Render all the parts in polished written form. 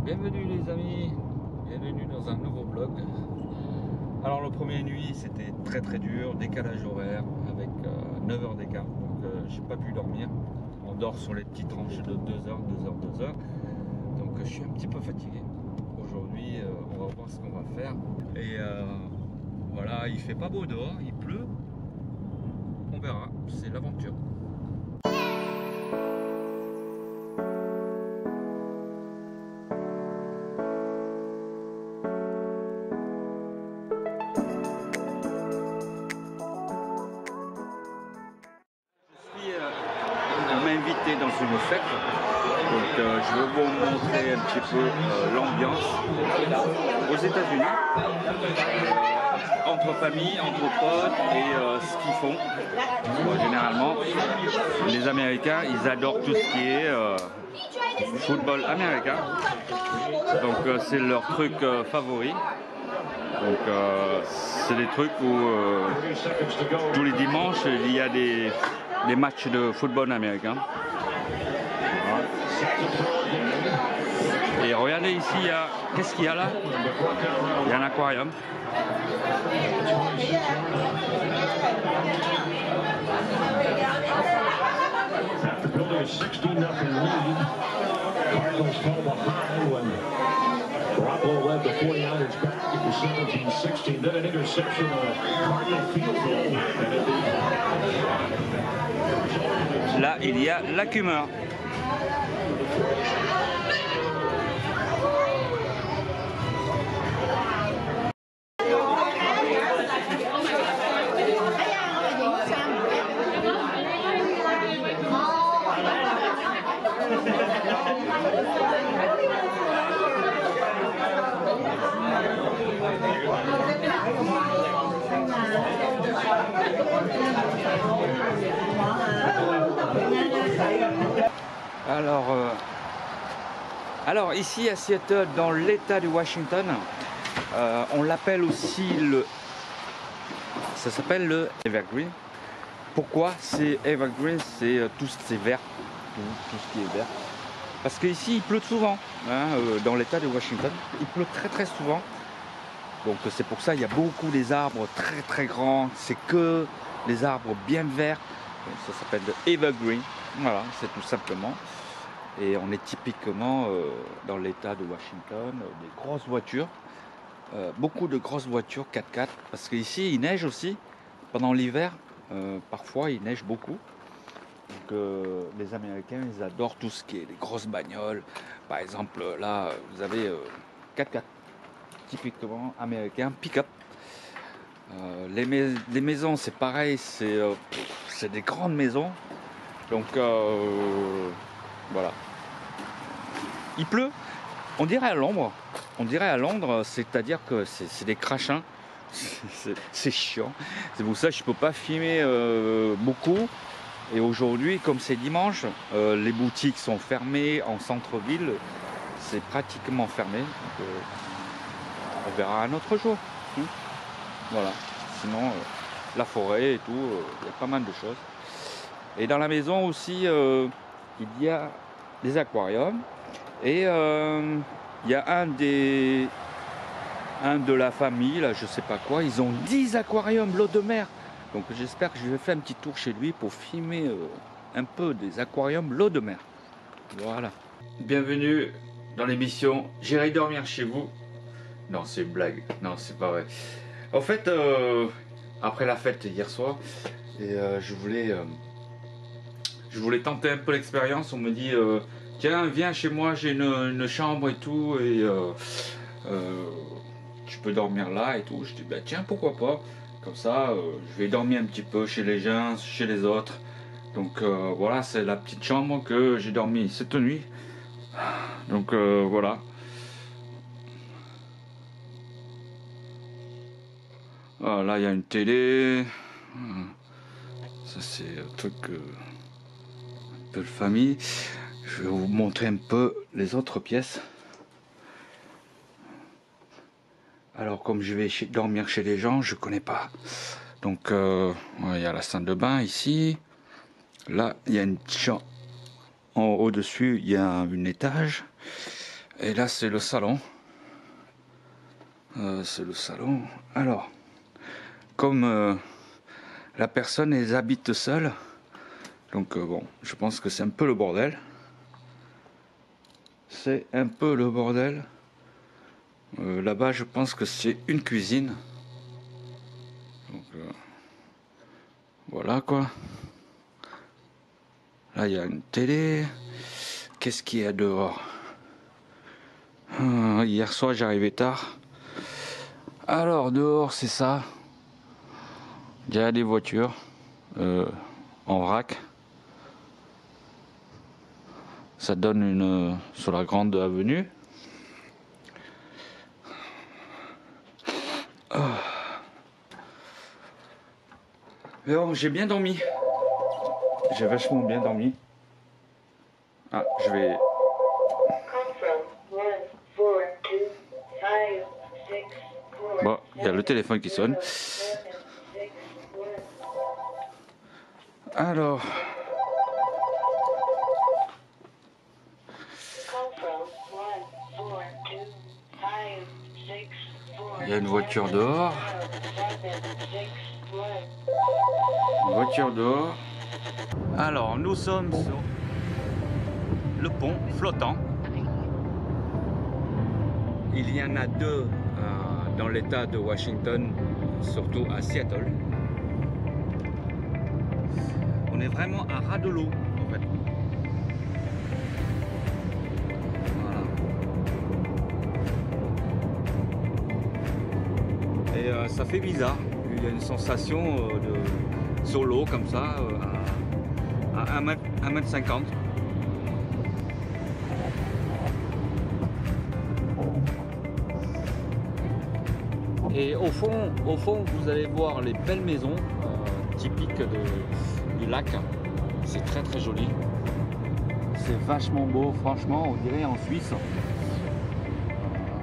Bienvenue les amis, bienvenue dans un nouveau vlog. Alors le premier nuit c'était très dur, décalage horaire avec 9 heures d'écart, donc j'ai pas pu dormir. On dort sur les petites tranches de 2 heures, 2 heures, 2 heures, donc je suis un petit peu fatigué. Aujourd'hui on va voir ce qu'on va faire et voilà, il fait pas beau dehors, il pleut, on verra, c'est l'aventure. Invité dans une fête, donc je vais vous montrer un petit peu l'ambiance aux États-Unis, entre familles, entre potes et ce qu'ils font. Bon, généralement, les Américains, ils adorent tout ce qui est football américain, donc c'est leur truc favori. Donc c'est des trucs où tous les dimanches il y a des matchs de football américain. Voilà. Et regardez ici, qu'est-ce qu'il y a là? Il y a un aquarium. Garoppolo led the 49ers back. It was 17-16. Then an interception on a Cardinal field goal. Là, il y a l'accumeur. Alors ici à Seattle, dans l'État de Washington, on l'appelle aussi ça s'appelle le Evergreen. Pourquoi c'est Evergreen? C'est tout ce qui est vert, tout ce qui est vert. Parce qu'ici il pleut souvent, hein, dans l'État de Washington, il pleut très souvent. Donc c'est pour ça il y a beaucoup des arbres très grands, c'est que les arbres bien verts. Donc, ça s'appelle le Evergreen, voilà, c'est tout simplement. Et on est typiquement dans l'état de Washington, des grosses voitures, beaucoup de grosses voitures 4x4, parce qu'ici il neige aussi, pendant l'hiver, parfois il neige beaucoup. Donc les Américains ils adorent tout ce qui est les grosses bagnoles. Par exemple là vous avez 4x4, typiquement américain, pick-up. Les maisons c'est pareil, c'est des grandes maisons, donc voilà. Il pleut, on dirait à Londres, c'est-à-dire que c'est des crachins, c'est chiant. C'est pour ça que je ne peux pas filmer beaucoup. Et aujourd'hui, comme c'est dimanche, les boutiques sont fermées en centre-ville, c'est pratiquement fermé. Donc, on verra un autre jour. Voilà, sinon la forêt et tout, il y a pas mal de choses. Et dans la maison aussi, il y a des aquariums. Et il y a un de la famille, là, je sais pas quoi, ils ont 10 aquariums l'eau de mer. Donc j'espère que je vais faire un petit tour chez lui pour filmer un peu des aquariums l'eau de mer. Voilà. Bienvenue dans l'émission J'irai dormir chez vous. Non, c'est une blague. Non, c'est pas vrai. En fait, après la fête hier soir, et je voulais tenter un peu l'expérience. On me dit tiens, viens chez moi, j'ai une chambre et tout, et tu peux dormir là et tout. Je dis bah tiens, pourquoi pas. Comme ça, je vais dormir un petit peu chez les gens, chez les autres. Donc voilà, c'est la petite chambre que j'ai dormi cette nuit. Donc voilà. Ah, là, il y a une télé. Ça, c'est un truc un peu de famille. Je vais vous montrer un peu les autres pièces. Alors, comme je vais dormir chez les gens, je connais pas. Donc, il y a la salle de bain ici. Là, il y a une chambre. En haut dessus, il y a un étage. Et là c'est le salon. C'est le salon. Alors, comme la personne elle habite seule, donc bon, je pense que c'est un peu le bordel. C'est un peu le bordel. Là-bas, je pense que c'est une cuisine. Donc voilà quoi. Là, il y a une télé. Qu'est-ce qu'il y a dehors? Hier soir, j'arrivais tard. Alors, dehors, c'est ça. Il y a des voitures en vrac. Ça donne sur la grande avenue. Mais bon, j'ai bien dormi. J'ai vachement bien dormi. Ah, je vais... Bon, il y a le téléphone qui sonne. Alors... il y a une voiture dehors. Une voiture dehors. Alors, nous sommes sur le pont flottant. Il y en a deux dans l'état de Washington, surtout à Seattle. On est vraiment à ras de l'eau, en fait. Voilà. Et ça fait bizarre. Il y a une sensation de sur l'eau comme ça, à 1,50 m. Et au fond, vous allez voir les belles maisons typiques du lac. C'est très très joli. C'est vachement beau, franchement, on dirait en Suisse.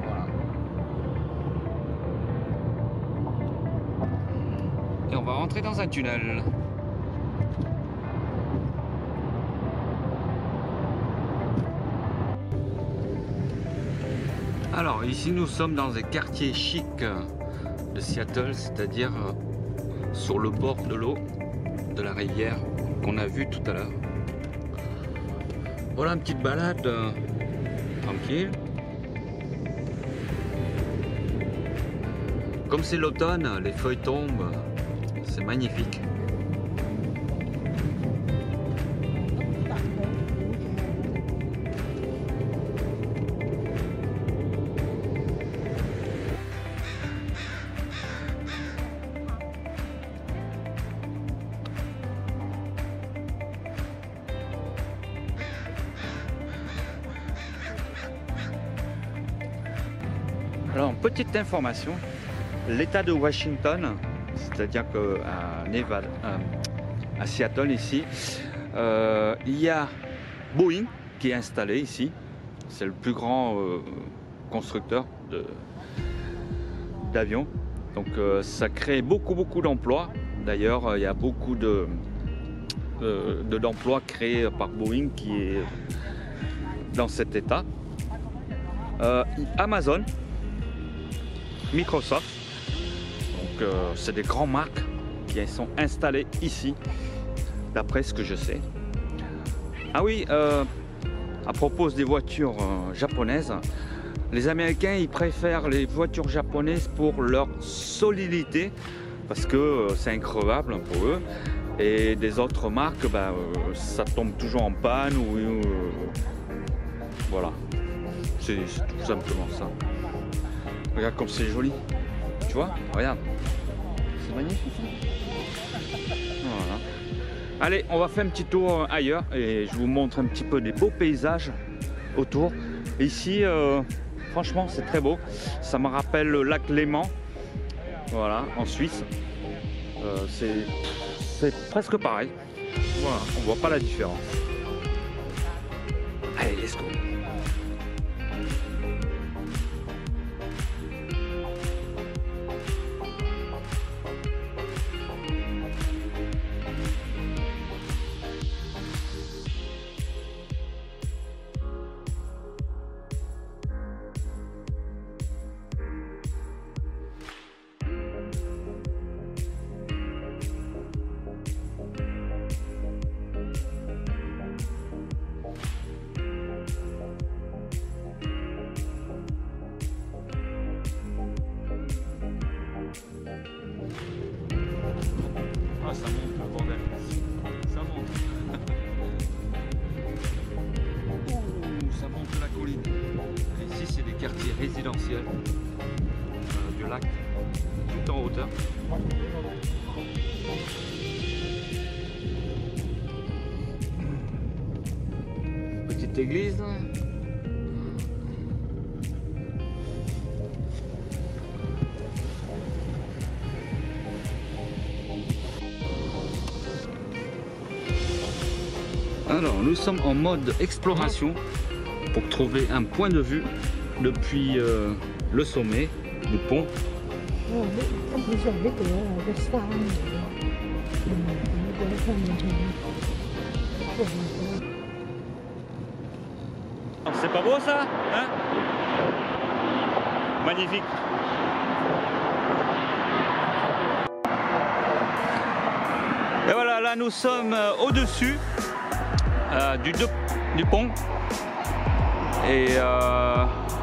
Voilà. Et on va rentrer dans un tunnel. Alors ici nous sommes dans un quartier chic de Seattle, c'est-à-dire sur le bord de l'eau de la rivière qu'on a vu tout à l'heure. Voilà une petite balade tranquille. Comme c'est l'automne, les feuilles tombent, c'est magnifique. Alors, petite information, l'État de Washington, c'est-à-dire qu'à Nevada, à Seattle ici, il y a Boeing qui est installé ici. C'est le plus grand constructeur d'avions. Donc ça crée beaucoup d'emplois. D'ailleurs, il y a beaucoup d'emplois créés par Boeing qui est dans cet état. Amazon, Microsoft, donc c'est des grandes marques qui sont installées ici, d'après ce que je sais. Ah oui, à propos des voitures japonaises, les Américains ils préfèrent les voitures japonaises pour leur solidité, parce que c'est increvable pour eux, et des autres marques, ça tombe toujours en panne, ou voilà, c'est tout simplement ça. Regarde comme c'est joli, tu vois, regarde, c'est magnifique. Voilà. Allez, on va faire un petit tour ailleurs et je vous montre un petit peu des beaux paysages autour. Et ici, franchement, c'est très beau. Ça me rappelle le lac Léman, voilà, en Suisse. C'est presque pareil. Voilà, on voit pas la différence. Allez, let's go. résidentiel du lac, tout en hauteur. Petite église. Alors, nous sommes en mode exploration pour trouver un point de vue depuis le sommet du pont. C'est pas beau ça, hein? Magnifique. Et voilà, là nous sommes au-dessus du pont. Et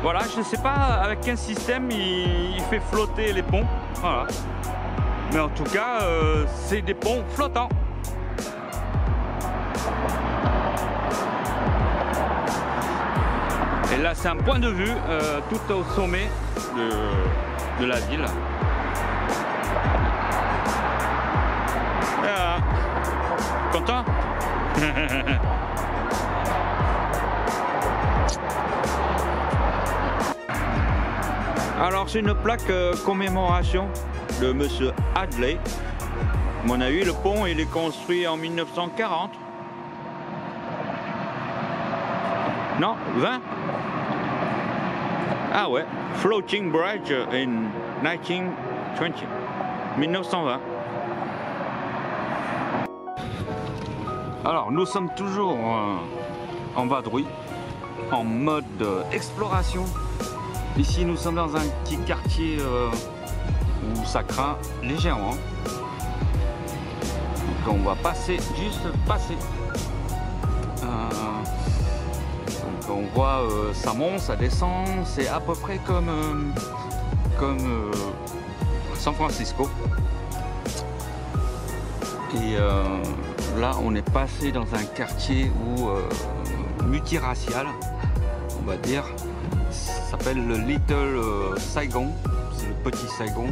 voilà, je ne sais pas avec quel système il fait flotter les ponts. Voilà. Mais en tout cas, c'est des ponts flottants. Et là, c'est un point de vue tout au sommet de la ville. Voilà. Content? Alors c'est une plaque commémoration de monsieur Hadley. À mon avis, le pont il est construit en 1940. Non, 20. Ah ouais, Floating Bridge in 1920. 1920. Alors nous sommes toujours en vadrouille, en mode exploration. Ici nous sommes dans un petit quartier où ça craint légèrement. Donc on va passer, juste passer. Donc on voit ça monte, ça descend, c'est à peu près comme San Francisco. Et là on est passé dans un quartier où multiracial, on va dire. Ça s'appelle le Little Saigon, c'est le petit Saigon.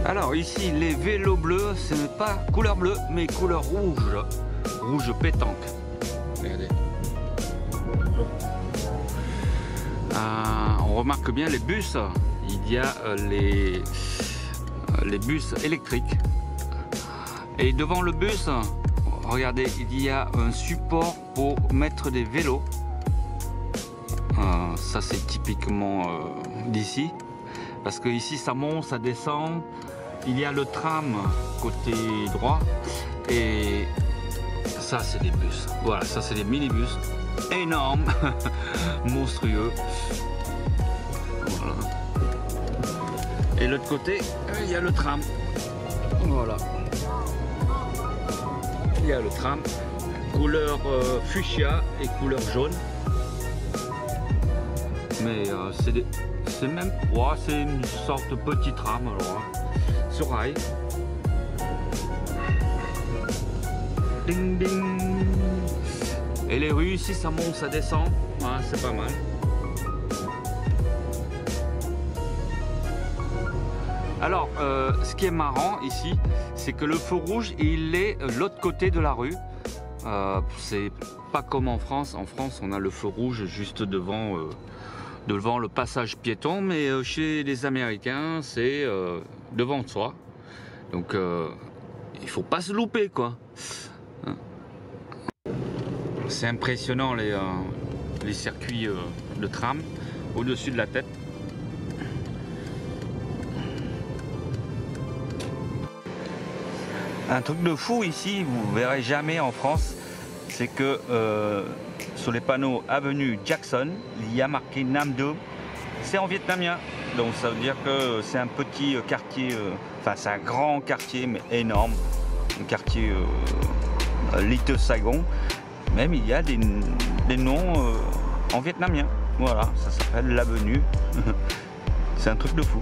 Alors ici les vélos bleus, ce n'est pas couleur bleue mais couleur rouge, rouge pétanque. Regardez. On remarque bien les bus, il y a les bus électriques. Et devant le bus, regardez, il y a un support pour mettre des vélos. Ça c'est typiquement d'ici, parce que ici ça monte, ça descend. Il y a le tram côté droit et ça c'est des bus. Voilà, ça c'est des minibus énormes, monstrueux. Voilà. Et l'autre côté, il y a le tram. Voilà. Il y a le tram, couleur fuchsia et couleur jaune. Mais c'est même, ouais, c'est une sorte de petit tram alors. Sur rail. Ding ding. Et les rues ici ça monte, ça descend. Ouais, c'est pas mal. Alors ce qui est marrant ici, c'est que le feu rouge il est l'autre côté de la rue. C'est pas comme en France. En France on a le feu rouge juste devant le passage piéton, mais chez les Américains c'est devant soi, donc il faut pas se louper quoi. C'est impressionnant les circuits de tram au-dessus de la tête. Un truc de fou ici, vous verrez jamais en France, c'est que sur les panneaux avenue Jackson, il y a marqué Nam Do. C'est en vietnamien, donc ça veut dire que c'est un petit quartier, enfin c'est un grand quartier mais énorme, un quartier Little Saigon. Même il y a des noms en vietnamien. Voilà, ça s'appelle l'avenue. C'est un truc de fou.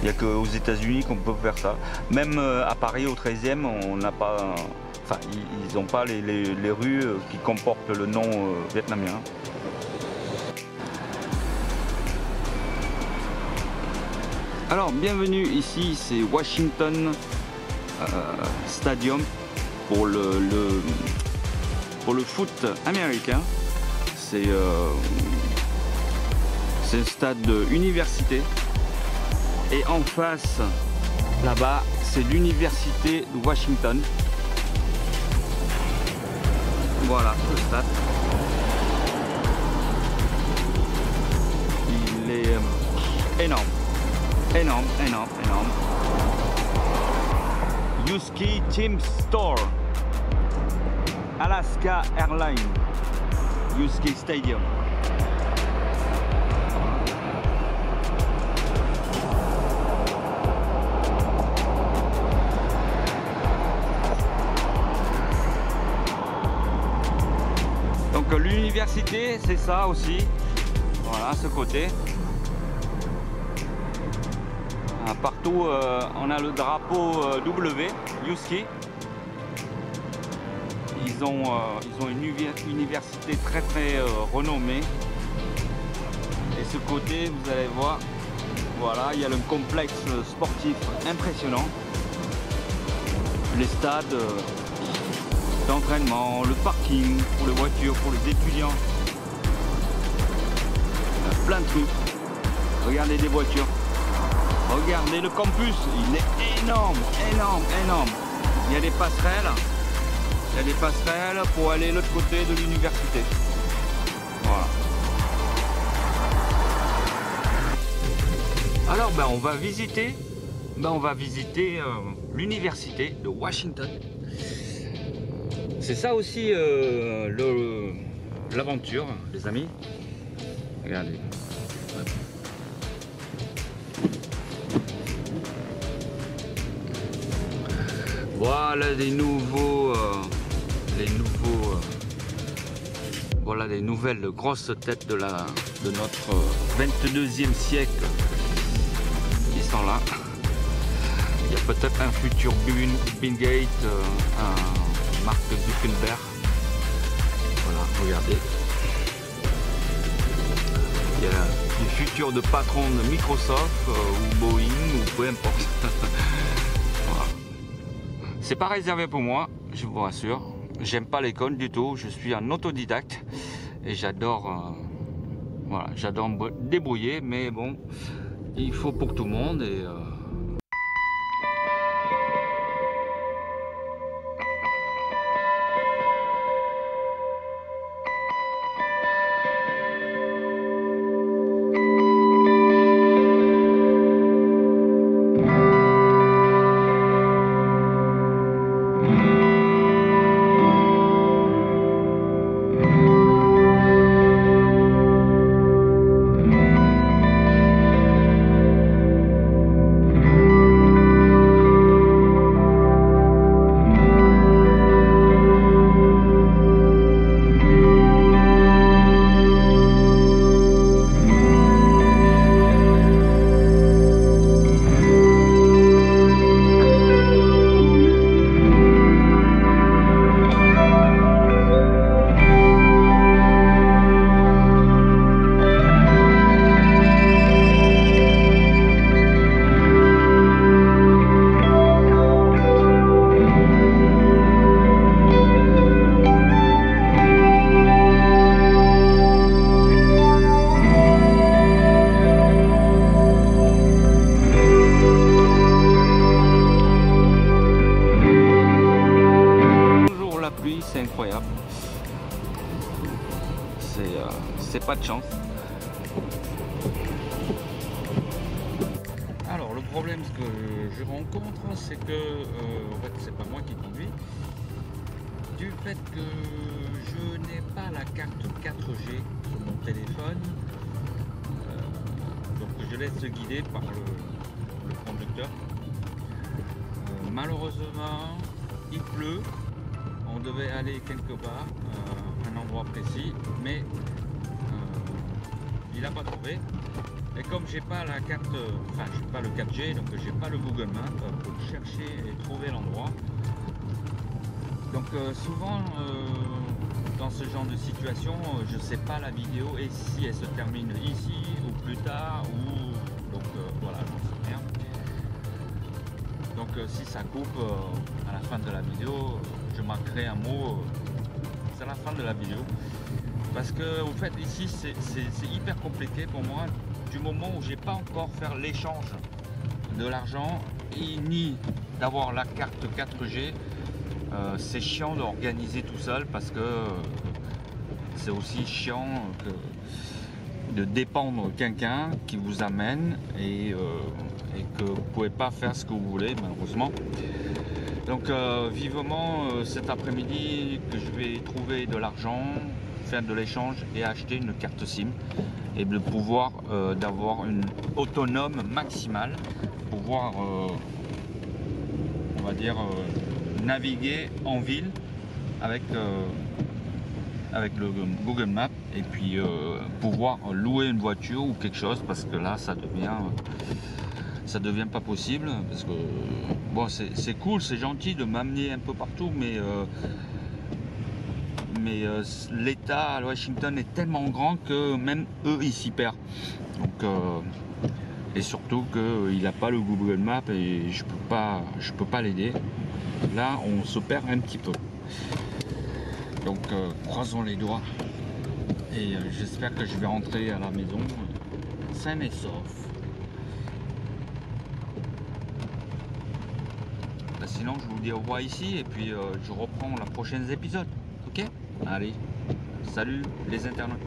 Il n'y a qu'aux États-Unis qu'on peut faire ça. Même à Paris, au 13e, on n'a pas. Enfin, ils n'ont pas les rues qui comportent le nom vietnamien. Alors, bienvenue ici, c'est Washington Stadium pour le foot américain. C'est un stade de université. Et en face, là-bas, c'est l'université de Washington. Voilà le stade. Il est énorme. Énorme. Yuski Team Store. Alaska Airlines. Yuski Stadium. Donc l'université, c'est ça aussi. Voilà, ce côté. Partout, on a le drapeau W, Yuski. Ils ont une université très renommée. Et ce côté, vous allez voir, voilà, il y a le complexe sportif impressionnant. Les stades d'entraînement, le parking pour les voitures, pour les étudiants. Plein de trucs. Regardez des voitures. Regardez le campus, il est énorme. Il y a des passerelles. Pour aller de l'autre côté de l'université. Voilà. Alors on va visiter l'université de Washington. C'est ça aussi l'aventure, les amis. Regardez. Voilà voilà des nouvelles grosses têtes de notre 22e siècle qui sont là. Il y a peut-être un futur Bill Gates, un Mark Zuckerberg. Voilà, regardez. Il y a des futurs de patrons de Microsoft ou Boeing ou peu importe. Voilà. C'est pas réservé pour moi, je vous rassure. J'aime pas l'école du tout, je suis un autodidacte et j'adore voilà, j'adore me débrouiller, mais bon, il faut pour tout le monde et c'est incroyable. C'est pas de chance. Alors le problème que je rencontre, c'est que en fait c'est pas moi qui conduis, du fait que je n'ai pas la carte 4G sur mon téléphone, donc je laisse guider par le conducteur. Malheureusement il pleut devait aller quelque part, un endroit précis, mais il n'a pas trouvé. Et comme j'ai pas la carte, enfin j'ai pas le 4G, donc j'ai pas le Google Maps pour chercher et trouver l'endroit. Donc souvent dans ce genre de situation, je sais pas la vidéo et si elle se termine ici ou plus tard ou donc voilà, j'en sais rien. Donc si ça coupe à la fin de la vidéo, je marquerai un mot, c'est la fin de la vidéo. Parce que au fait ici c'est hyper compliqué pour moi du moment où j'ai pas encore fait l'échange de l'argent et ni d'avoir la carte 4G. C'est chiant d'organiser tout seul parce que c'est aussi chiant de dépendre quelqu'un qui vous amène et que vous pouvez pas faire ce que vous voulez malheureusement. Donc vivement cet après-midi que je vais trouver de l'argent, faire de l'échange et acheter une carte SIM et de pouvoir d'avoir une autonome maximale, pouvoir on va dire naviguer en ville avec le Google Maps et puis pouvoir louer une voiture ou quelque chose parce que là ça devient pas possible parce que bon c'est cool, c'est gentil de m'amener un peu partout mais l'État à Washington est tellement grand que même eux ils s'y perdent. Donc et surtout qu'il n'a pas le Google Maps et je peux pas l'aider. Là on se perd un petit peu. Donc croisons les doigts. Et j'espère que je vais rentrer à la maison sain et sauf. Sinon je vous dis au revoir ici et puis je reprends les prochains épisodes. Ok? Allez, salut les internautes.